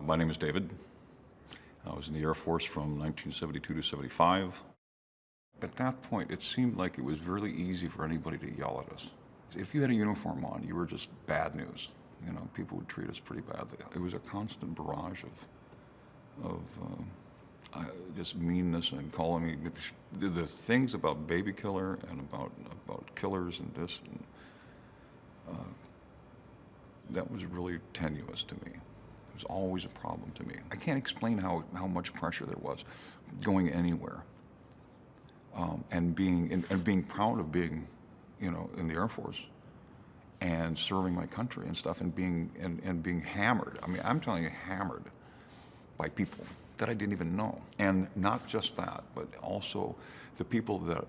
My name is David. I was in the Air Force from 1972 to 75. At that point, it seemed like it was really easy for anybody to yell at us. If you had a uniform on, you were just bad news. You know, people would treat us pretty badly. It was a constant barrage of just meanness and calling me the things about baby killer and about killers and this. And, that was really tenuous to me. It was always a problem to me. I can't explain how much pressure there was going anywhere, and being proud of being, you know, in the Air Force and serving my country and stuff, and being hammered. I mean, I'm telling you, hammered by people that I didn't even know. And not just that, but also the people that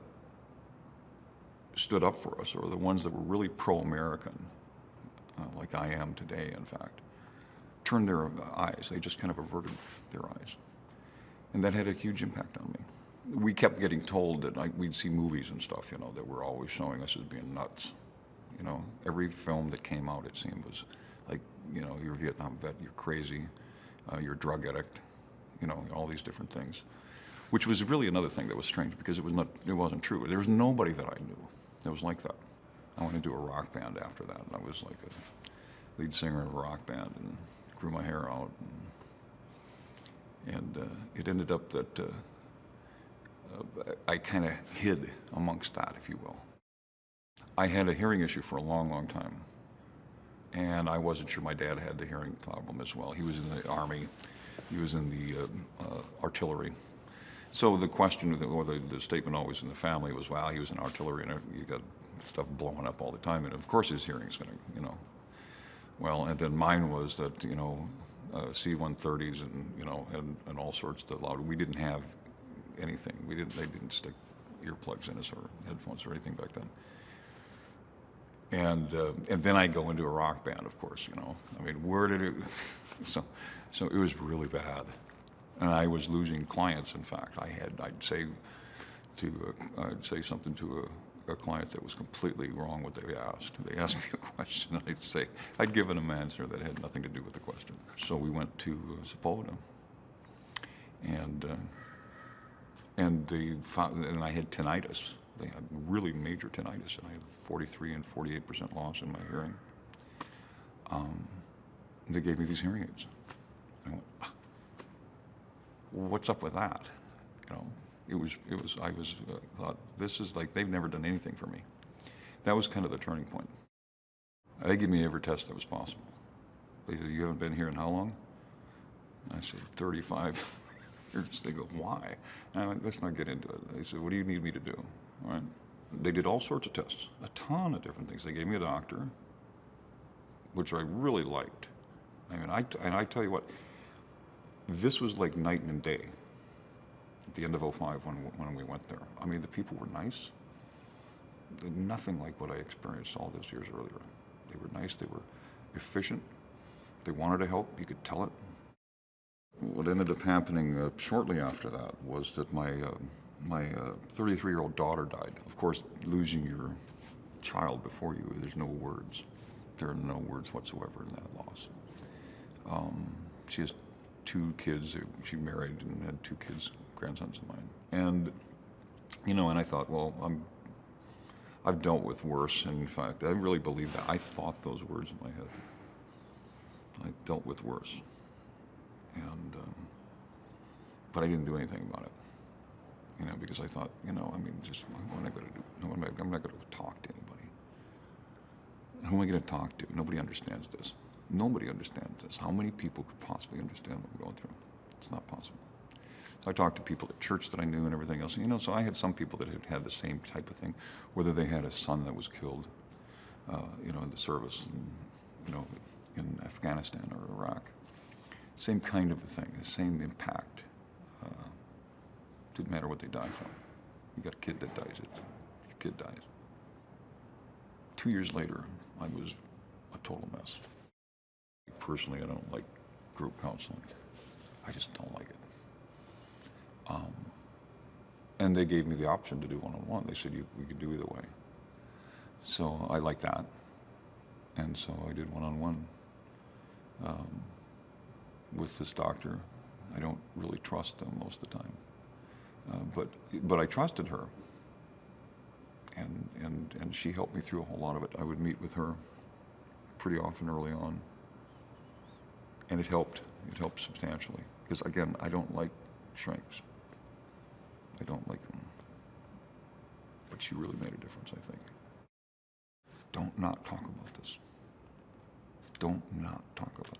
stood up for us, or the ones that were really pro-American, like I am today, in fact, turned their eyes. They just kind of averted their eyes. And that had a huge impact on me. We kept getting told that we'd see movies and stuff, you know, that were always showing us as being nuts. You know, every film that came out, it seemed, was like, you know, you're a Vietnam vet, you're crazy, you're a drug addict, you know, all these different things. Which was really another thing that was strange, because it wasn't true. There was nobody that I knew that was like that. I went into a rock band after that, and I was like a lead singer in a rock band, and grew my hair out, and it ended up that I kind of hid amongst that, if you will. I had a hearing issue for a long, long time, and I wasn't sure my dad had the hearing problem as well. He was in the Army, he was in the artillery. So the question, or the statement always in the family was, wow, he was in artillery, and you got stuff blowing up all the time, and of course his hearing's gonna, you know. Well, and then mine was that, you know, C-130s and, you know, and all sorts that loud. We didn't have anything. They didn't stick earplugs in us or headphones or anything back then. And then I go into a rock band, of course, you know. I mean, where did it, so it was really bad. And I was losing clients, in fact. I'd say something to a client that was completely wrong what they asked. They asked me a question, and I'd given them an answer that had nothing to do with the question. So we went to Sepulveda, and I had tinnitus. They had really major tinnitus, and I had 43 and 48% loss in my hearing. They gave me these hearing aids. I went, what's up with that? You know. I thought, this is like, they've never done anything for me. That was kind of the turning point. They gave me every test that was possible. They said, you haven't been here in how long? I said, 35 years. They go, why? And I went, let's not get into it. They said, what do you need me to do? All right. They did all sorts of tests, a ton of different things. They gave me a doctor, which I really liked. I mean, I tell you what, this was like night and day. At the end of '05 when we went there. I mean, the people were nice. Nothing like what I experienced all those years earlier. They were nice, they were efficient, they wanted to help, you could tell it. What ended up happening shortly after that was that my 33-year-old daughter died. Of course, losing your child before you, there's no words. There are no words whatsoever in that loss. She has 2 kids, she married and had 2 kids, grandsons of mine. And, you know, and I thought, well, I've dealt with worse. And in fact, I really believe that. I thought those words in my head. I dealt with worse. And, but I didn't do anything about it. You know, because I thought, you know, I mean, just, what am I going to do? I'm not going to talk to anybody. Who am I going to talk to? Nobody understands this. Nobody understands this. How many people could possibly understand what we're going through? It's not possible. So I talked to people at church that I knew and everything else. You know, so I had some people that had the same type of thing, whether they had a son that was killed, you know, in the service, and, you know, in Afghanistan or Iraq. Same kind of a thing, the same impact. Didn't matter what they died from. You got a kid that dies, your kid dies. 2 years later, I was a total mess. Personally, I don't like group counseling. I just don't like it. And they gave me the option to do one-on-one. They said, we could do either way. So I like that. And so I did one-on-one with with this doctor. I don't really trust them most of the time. But I trusted her. And she helped me through a whole lot of it. I would meet with her pretty often early on. And it helped. It helped substantially. Because again, I don't like shrinks. I don't like them. But she really made a difference, I think. Don't not talk about this. Don't not talk about it.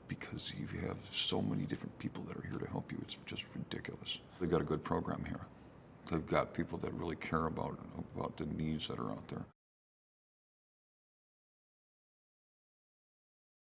Because you have so many different people that are here to help you. It's just ridiculous. They've got a good program here. They've got people that really care about the needs that are out there.